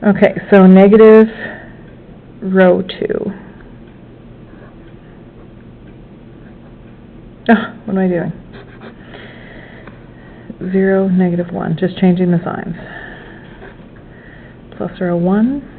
Okay, so negative row 2. Oh, what am I doing? 0, negative 1, just changing the signs. Plus row 1.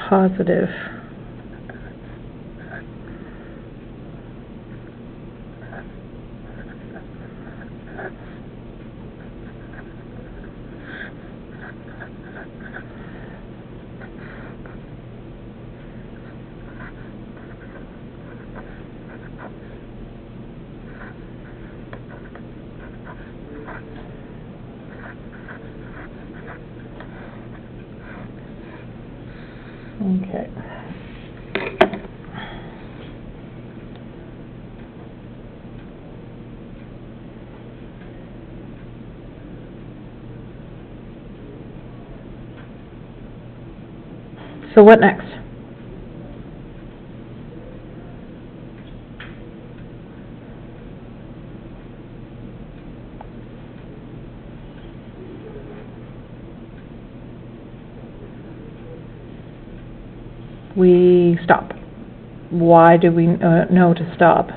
Positive. Okay. So what next? We stop. Why do we know to stop?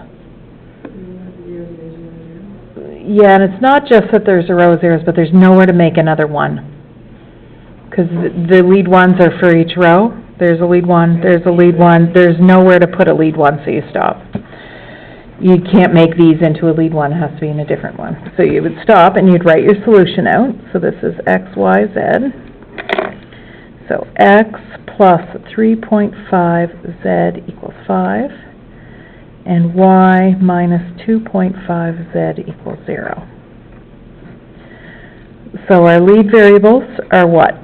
Yeah, and it's not just that there's a row of zeros, but there's nowhere to make another one. Because the lead ones are for each row. There's a lead one, there's a lead one, there's nowhere to put a lead one, so you stop. You can't make these into a lead one, it has to be in a different one. So you would stop and you'd write your solution out. So this is x, y, z. So x plus 3.5z equals 5, and y minus 2.5z equals 0. So our lead variables are what?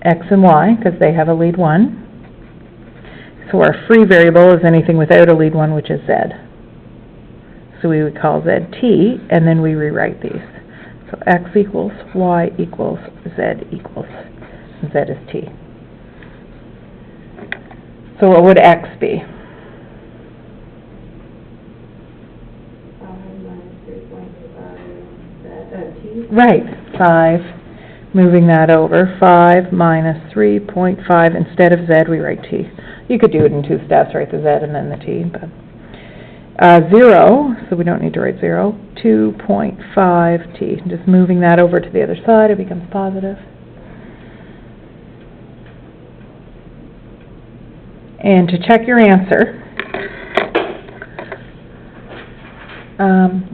X and y, because they have a lead 1. So our free variable is anything without a lead 1, which is z. So we would call z t, and then we rewrite these. So x equals y equals z equals, z is t. So what would x be? 5 minus 3.5 t. Right, 5. Moving that over, 5 minus 3.5, instead of z, we write t. You could do it in 2 steps, write the z and then the t, but 0, so we don't need to write 0, 2.5 t. Just moving that over to the other side, it becomes positive. And to check your answer,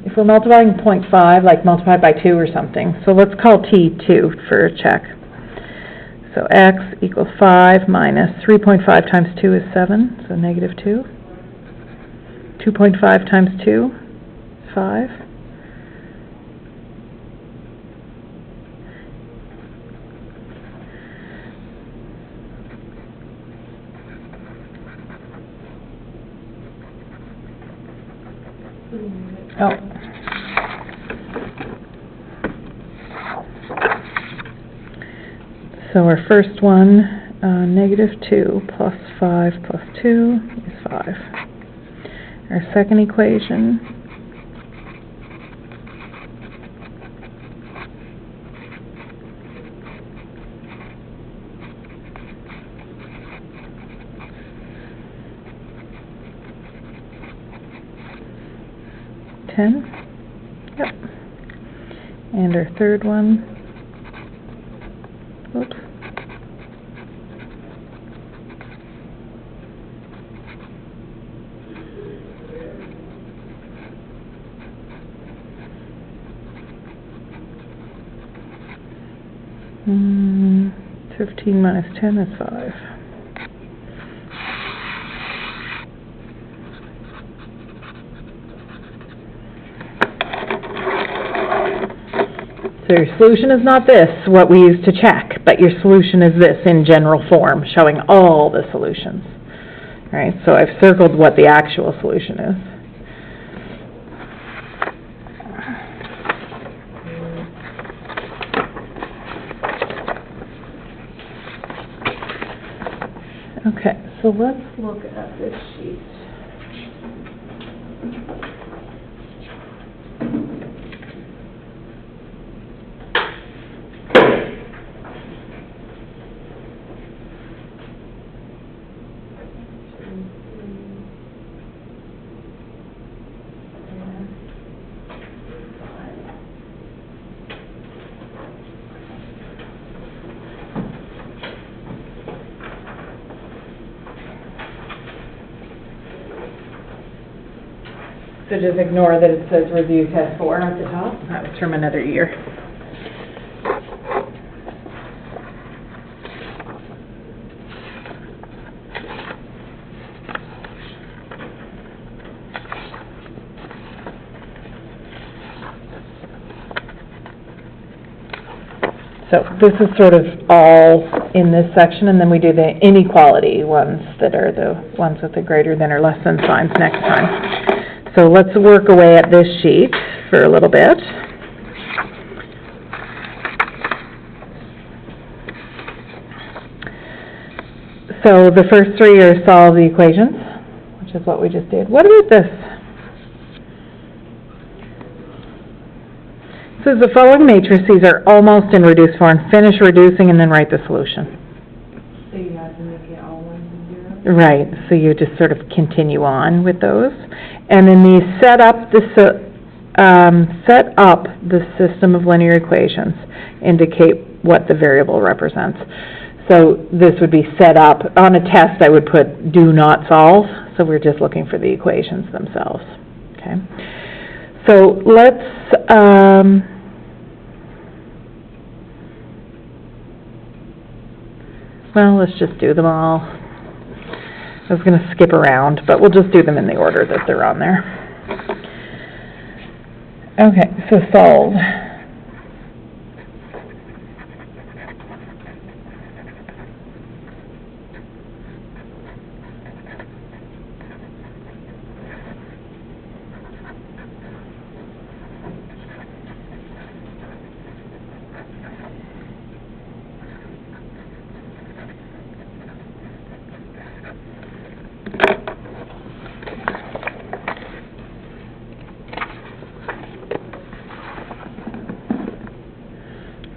if we're multiplying 0.5, like multiplied by 2 or something, so let's call t 2 for a check. So x equals 5 minus 3.5 times 2 is 7, so negative 2. 2.5 times 2 is 5. Oh. So our first one, negative 2 plus 5 plus 2 is 5. Our second equation, $10. Yep. And our third one, oops. Mm, 15 minus 10 is 5. So your solution is not this, what we use to check, but your solution is this in general form, showing all the solutions. Right? So I've circled what the actual solution is. Okay, so let's look at this sheet. So just ignore that it says review test 4 at the top. That was from another year. So this is sort of all in this section, and then we do the inequality ones that are the ones with the greater than or less than signs next time. So let's work away at this sheet for a little bit. So the first three are solve the equations, which is what we just did. What about this? It says the following matrices are almost in reduced form. Finish reducing and then write the solution. So you have to make it all 1 and 0? Right, so you just sort of continue on with those. And then these set up the system of linear equations, indicate what the variable represents. So this would be set up. On a test, I would put do not solve, so we're just looking for the equations themselves. Okay. So let's just do them all. I was going to skip around, but we'll just do them in the order that they're on there. Okay, so solve.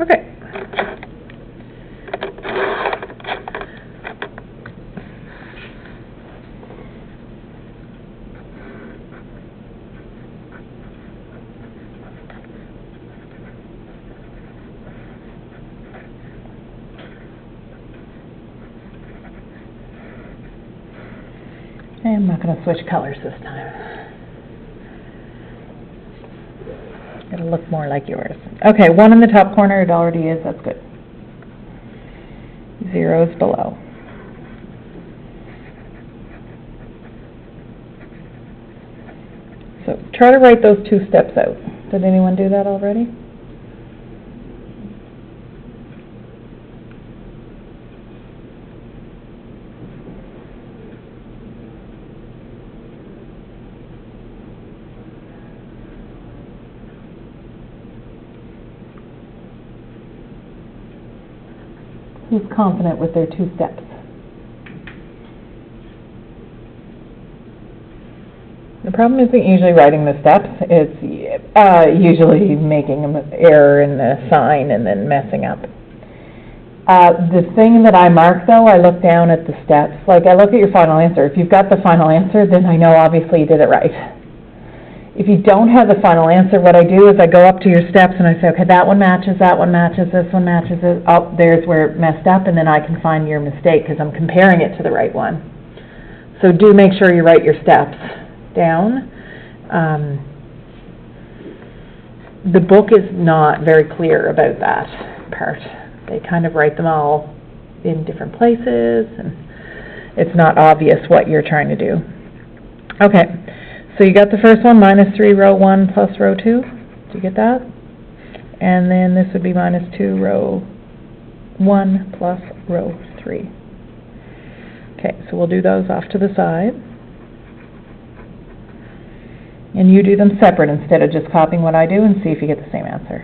Okay. I'm not going to switch colors this time. It'll look more like yours. Okay, 1 in the top corner, it already is, that's good. 0 is below. So try to write those 2 steps out. Did anyone do that already? Who's confident with their 2 steps? The problem isn't usually writing the steps, it's usually making an error in the sign and then messing up. The thing that I mark though, I look down at the steps, like I look at your final answer. If you've got the final answer, then I know obviously you did it right. If you don't have the final answer, what I do is I go up to your steps and I say, okay, that one matches, this one matches it. Oh, there's where it messed up, and then I can find your mistake because I'm comparing it to the right one. So do make sure you write your steps down. The book is not very clear about that part. They kind of write them all in different places, and it's not obvious what you're trying to do. Okay. So you got the first one, -3 row 1 plus row 2. Do you get that? And then this would be -2 row 1 plus row 3. Okay, so we'll do those off to the side. And you do them separate instead of just copying what I do, and see if you get the same answer.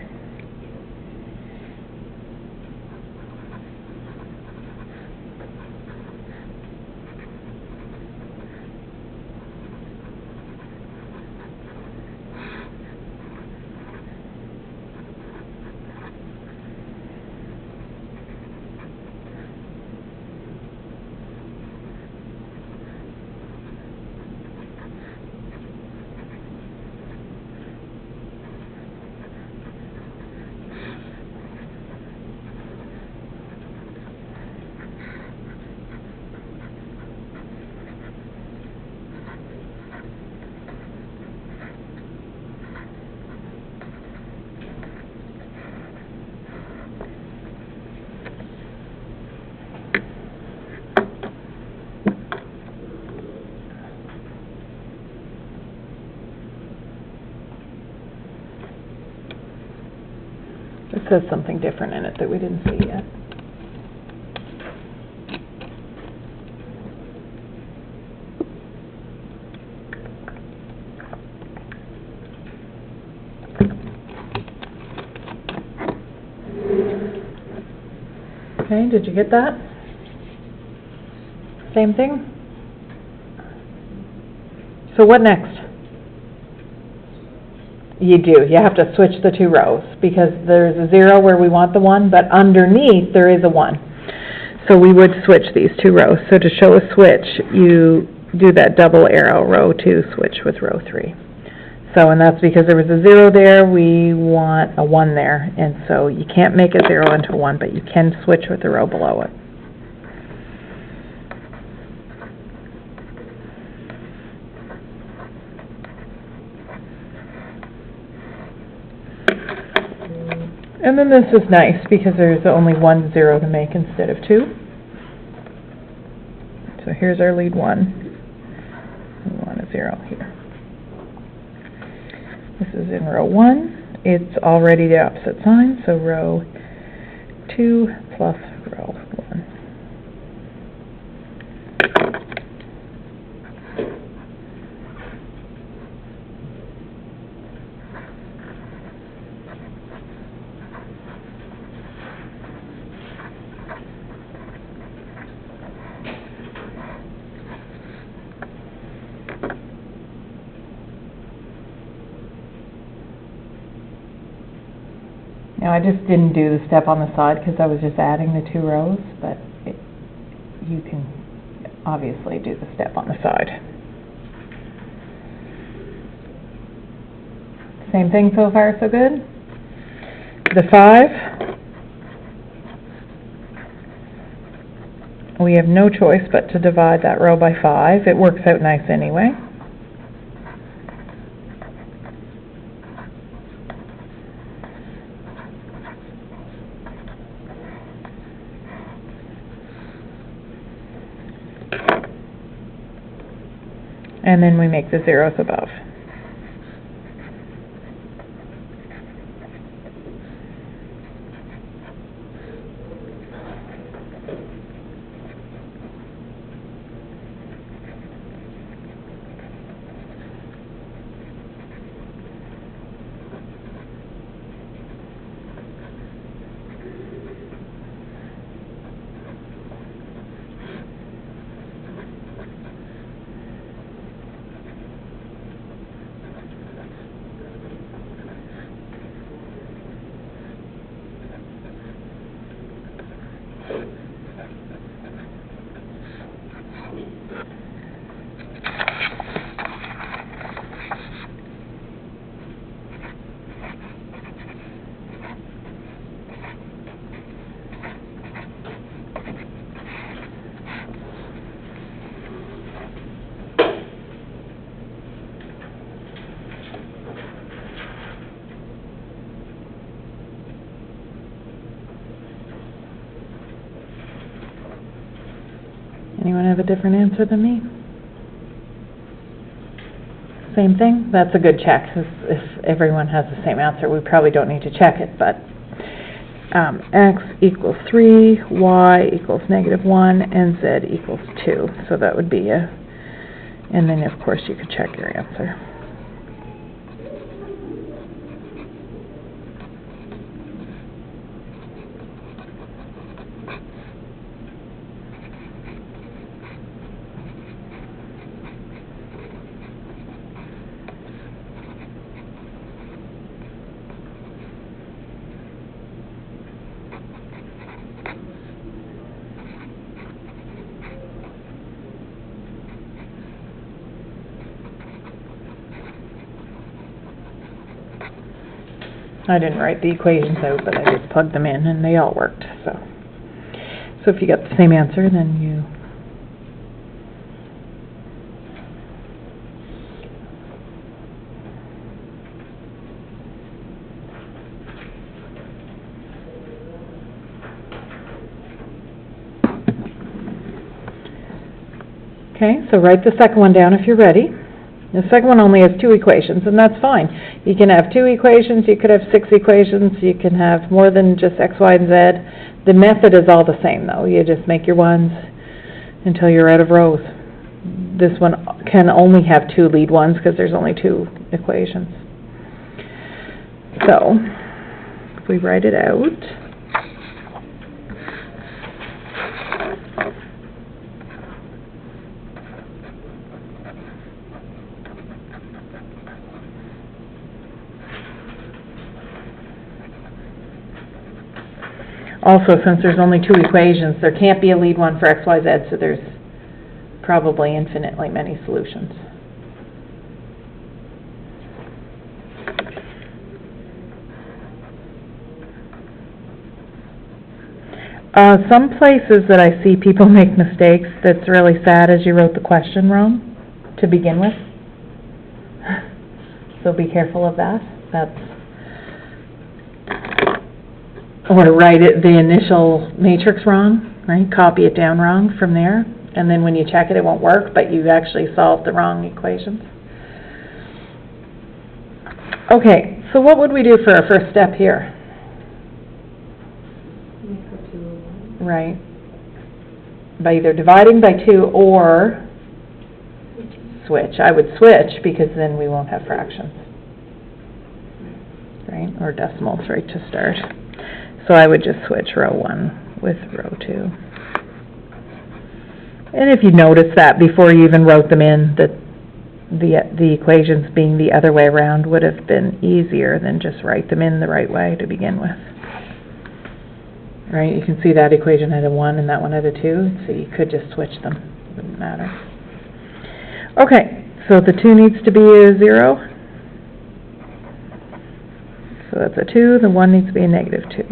It says something different in it that we didn't see yet. Okay, did you get that? Same thing? So what next? You do, you have to switch the two rows, because there's a 0 where we want the 1, but underneath there is a 1. So we would switch these two rows. So to show a switch, you do that double arrow, row 2, switch with row 3. So, and that's because there was a 0 there, we want a 1 there, and so you can't make a 0 into a 1, but you can switch with the row below it. And then this is nice because there's only 1 0 to make instead of 2. So here's our lead 1. We want a 0 here. This is in row 1. It's already the opposite sign, so row 2 plus row 1. Now, I just didn't do the step on the side because I was just adding the 2 rows, but you can obviously do the step on the side. Same thing so far, so good? The 5, we have no choice but to divide that row by 5. It works out nice anyway. And then we make the zeros above. Anyone have a different answer than me? Same thing? That's a good check. If everyone has the same answer, we probably don't need to check it, but x equals 3, y equals -1, and z equals 2. So that would be and then of course you could check your answer. I didn't write the equations out, but I just plugged them in and they all worked. So if you got the same answer, then you okay, so write the second one down if you're ready. The second one only has 2 equations, and that's fine. You can have 2 equations, you could have 6 equations, you can have more than just x, y, and z. The method is all the same, though. You just make your ones until you're out of rows. This one can only have 2 lead ones because there's only 2 equations. So, if we write it out, also, since there's only 2 equations, there can't be a lead one for x, y, z, so there's probably infinitely many solutions. Some places that I see people make mistakes that's really sad is you wrote the question wrong to begin with. So be careful of that. Or write it, the initial matrix wrong, right? Copy it down wrong from there, and then when you check it, it won't work, but you actually solved the wrong equations. Okay, so what would we do for our first step here? Make a 2 Right. By either dividing by 2 or switch. I would switch because then we won't have fractions. Right? Or decimals, right, to start. So I would just switch row 1 with row 2. And if you notice that before you even wrote them in, that the equations being the other way around would have been easier than just write them in the right way to begin with. Right, you can see that equation had a 1 and that one had a 2, so you could just switch them. It wouldn't matter. Okay, so the 2 needs to be a 0. So that's a 2, the 1 needs to be a negative 2.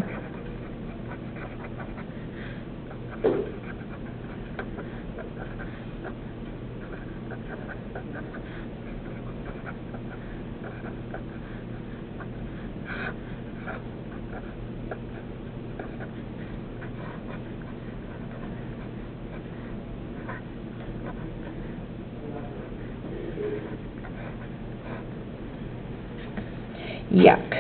Yuck.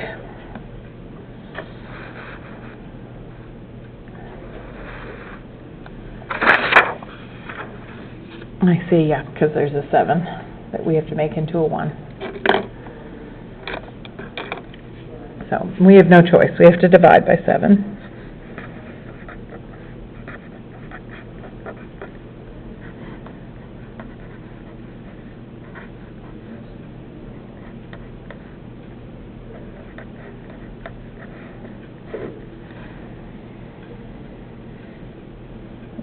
I say yuck because there's a 7 that we have to make into a 1. So we have no choice. We have to divide by 7.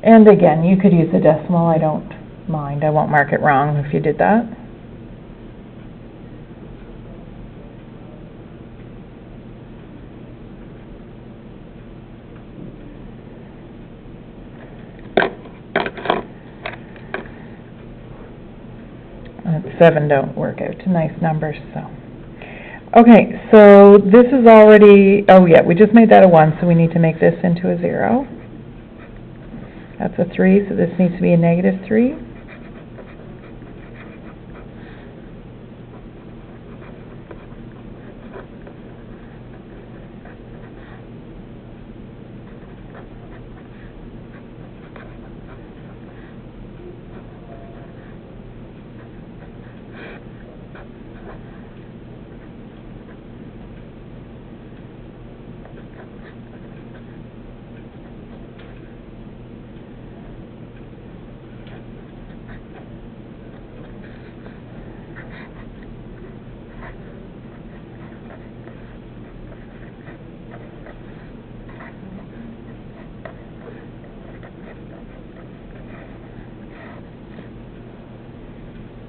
And again, you could use a decimal. I don't mind. I won't mark it wrong if you did that. And 7 don't work out to nice numbers, so. Okay, so this is already, oh yeah, we just made that a 1, so we need to make this into a 0. That's a 3, so this needs to be a negative 3.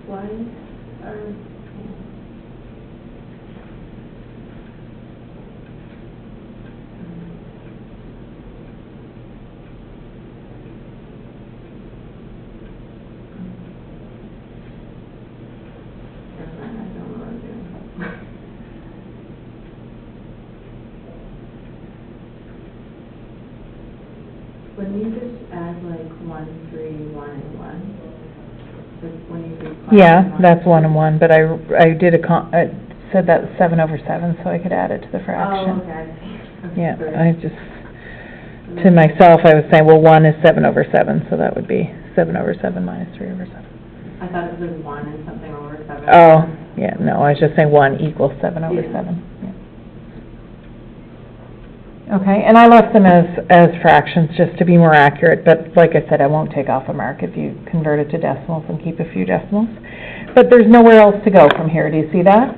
Why are... When you just add like 1, 3, 1, and 1, when you say. Yeah, that's 1 and 1, but I did I said that was 7/7, so I could add it to the fraction. Oh, okay, I see. Okay, Yeah, great. I just, to myself, I was saying, well, 1 is 7/7, so that would be 7/7 minus 3/7. I thought it was 1 and something over 7. Oh, yeah, no, I was just saying 1 equals 7/7. Yeah. Okay, and I left them as fractions, just to be more accurate, but like I said, I won't take off a mark if you convert it to decimals and keep a few decimals. But there's nowhere else to go from here, do you see that?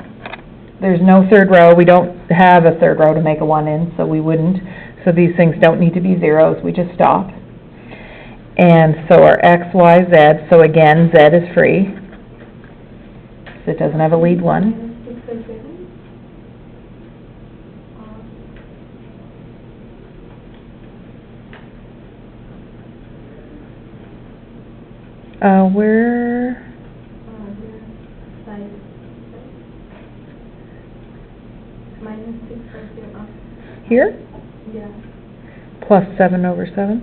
There's no third row, we don't have a third row to make a 1 in, so we wouldn't. So these things don't need to be zeros, we just stop. And so our x, y, z, so again, z is free. So it doesn't have a lead 1. Where? Here? Yeah. Plus 7/7?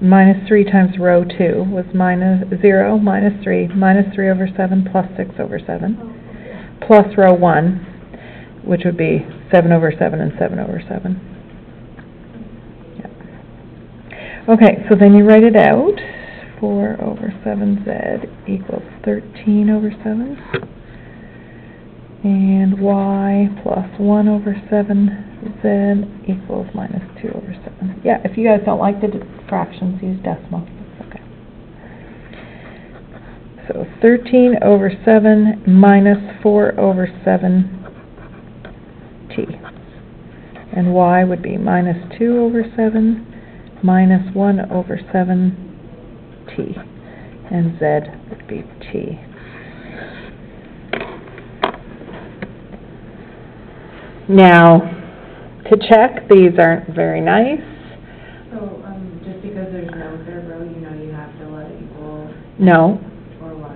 Minus 3 times row 2 was minus 0, minus 3, minus 3/7 plus 6/7. Plus row 1, which would be 7/7 and 7/7. Yeah. Okay, so then you write it out. 4/7z equals 13/7. And y plus 1/7z equals minus 2/7. Yeah, if you guys don't like the fractions, use decimals. That's okay. So 13/7 minus 4/7t. And y would be minus 2/7 minus 1/7t. And z would be t. Now, to check, these aren't very nice. So, just because there's no third row, you have to let it equal, No, or what?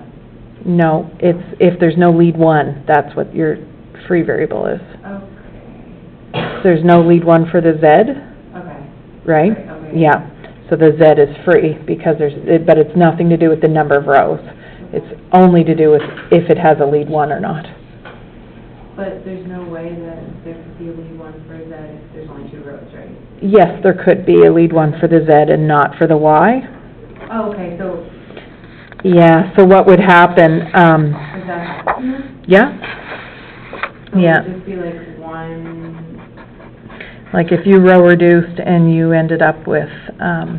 no, it's if there's no lead 1, that's what your free variable is. Okay. There's no lead 1 for the z, Okay. right? Okay. Yeah, so the z is free because but it's nothing to do with the number of rows. It's only to do with if it has a lead 1 or not. But there's no way that there could be a lead 1 for Z if there's only 2 rows, right? Yes, there could be a lead 1 for the z and not for the y. Oh, okay, so Yeah, so what would happen, does that happen? yeah? So Yeah. it would just be like 1, Like if you row reduced and you ended up with, so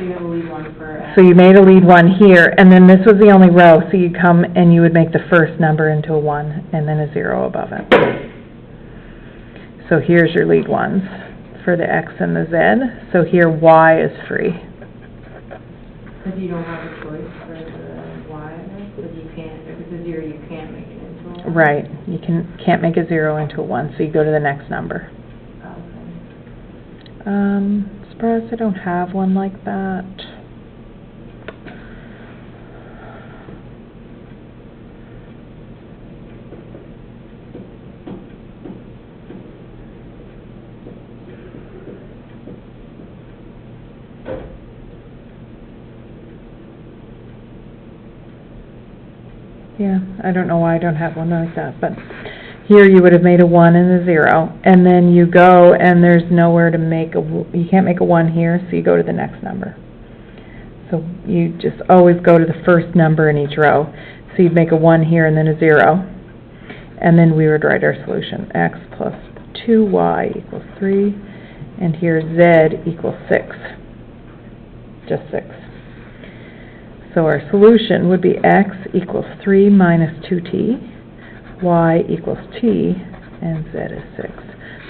you have a lead 1 for X. so you made a lead 1 here, and then this was the only row, so you come and you would make the first number into a 1, and then a 0 above it. So here's your lead 1s for the X and the Z, so here Y is free. Because you don't have a choice for the Y, because you can't, if it's a 0, you can't make it into a 1. Right, you can't make a 0 into a 1, so you go to the next number. Okay. Surprised I don't have one like that. Yeah, I don't know why I don't have one like that, but here you would have made a 1 and a 0, and then you go and there's nowhere to make you can't make a 1 here, so you go to the next number. So you just always go to the first number in each row. So you'd make a 1 here and then a 0, and then we would write our solution. X plus 2y equals 3, and here z equals 6. Just 6. So our solution would be x equals 3 minus 2t, y equals t, and z is 6.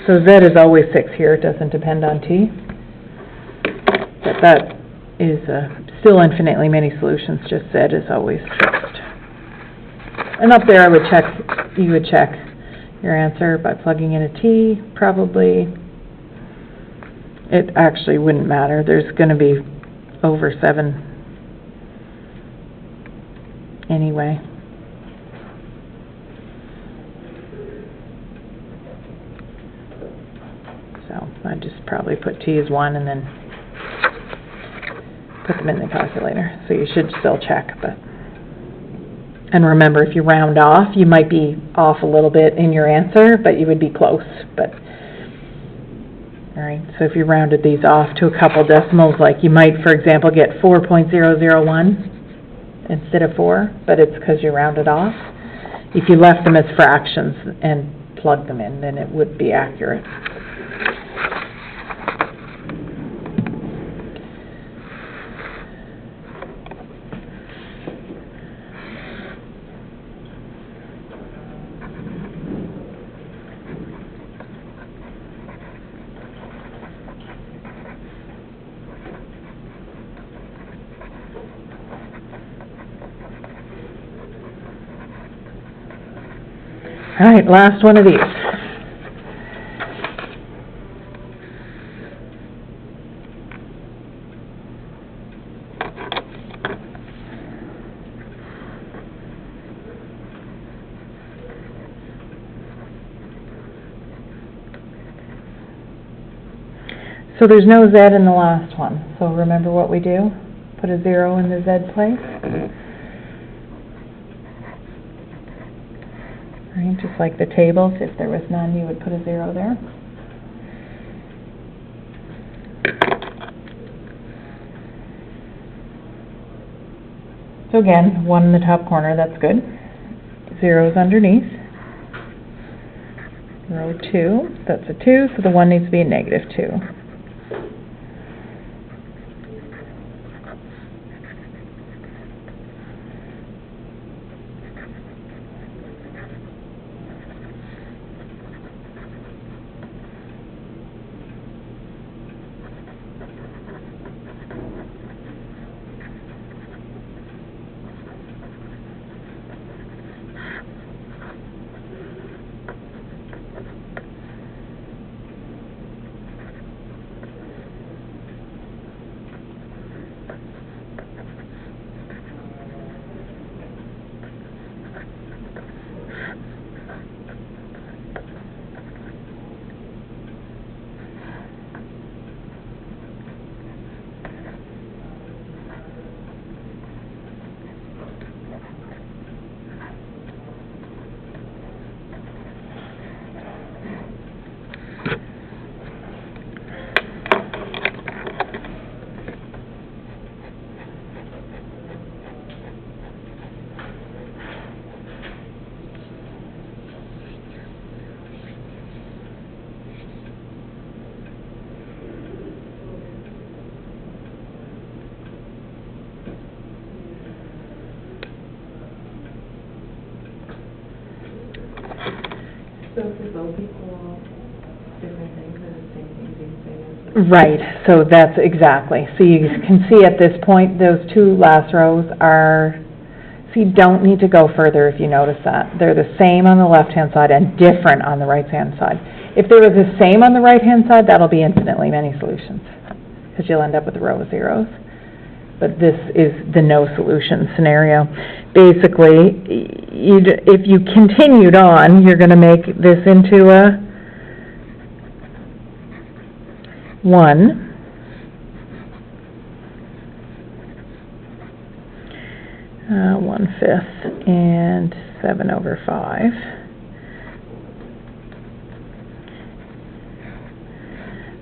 So z is always 6 here, it doesn't depend on t. But that is still infinitely many solutions, just z is always fixed. And up there you would check your answer by plugging in a t, probably. It actually wouldn't matter, there's going to be over 7 anyway. I'd just probably put T as 1 and then put them in the calculator. So you should still check, but... And remember, if you round off, you might be off a little bit in your answer, but you would be close, but... All right, so if you rounded these off to a couple decimals, like you might, for example, get 4.001 instead of 4, but it's because you rounded off. If you left them as fractions and plugged them in, then it would be accurate. All right, last one of these. So there's no Z in the last one. So remember what we do? Put a 0 in the Z place. Right, just like the tables, if there was none, you would put a 0 there. So again, 1 in the top corner, that's good. 0's underneath. Row 2, that's a 2, so the 1 needs to be a -2. So if both equal different things, are the same things you can say? Right, so that's exactly. So you can see at this point, those two last rows are, so you don't need to go further if you notice that. They're the same on the left-hand side and different on the right-hand side. If they were the same on the right-hand side, that'll be infinitely many solutions, because you'll end up with a row of zeros. But this is the no solution scenario. Basically, if you continued on, you're going to make this into a 1. Uh, 1/5 and 7/5.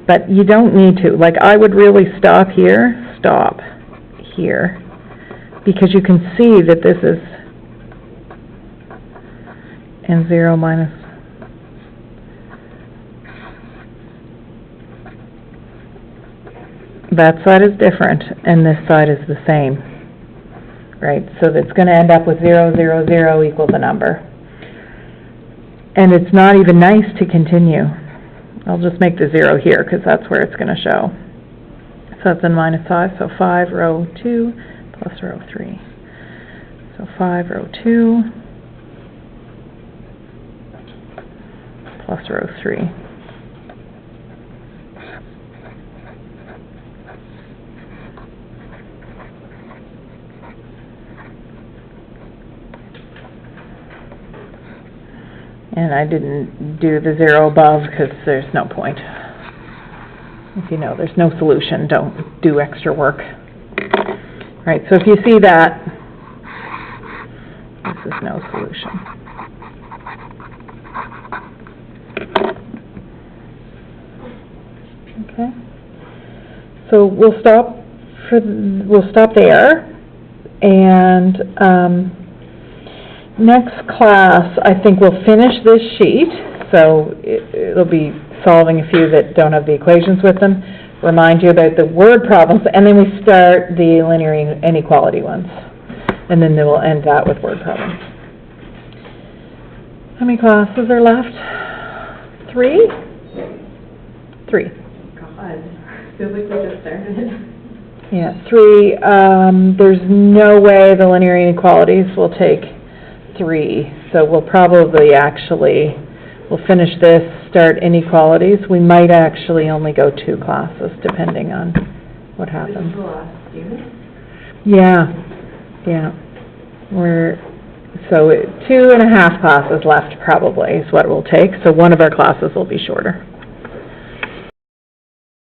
But you don't need to. Like, I would really stop here, stop here, because you can see that this is and 0 minus that side is different and this side is the same, right? So it's going to end up with 0, 0, 0 equals a number, and it's not even nice to continue. I'll just make the 0 here because that's where it's going to show. So that's in -5, so 5 row 2 plus row 3. So 5 row 2 plus row 3. And I didn't do the 0 above because there's no point. If you know there's no solution, don't do extra work. Right, so if you see that, this is no solution. Okay. So we'll stop there, and next class, I think we'll finish this sheet, so it'll be solving a few that don't have the equations with them, remind you about the word problems, and then we start the linear inequality ones, and then we'll end that with word problems. How many classes are left? 3? 3. God, feels like we just started. Yeah, 3. There's no way the linear inequalities will take 3, so we'll probably we'll finish this, start inequalities. We might actually only go 2 classes, depending on what happens. This is the last student? Yeah. So 2.5 classes left probably is what it will take, so one of our classes will be shorter.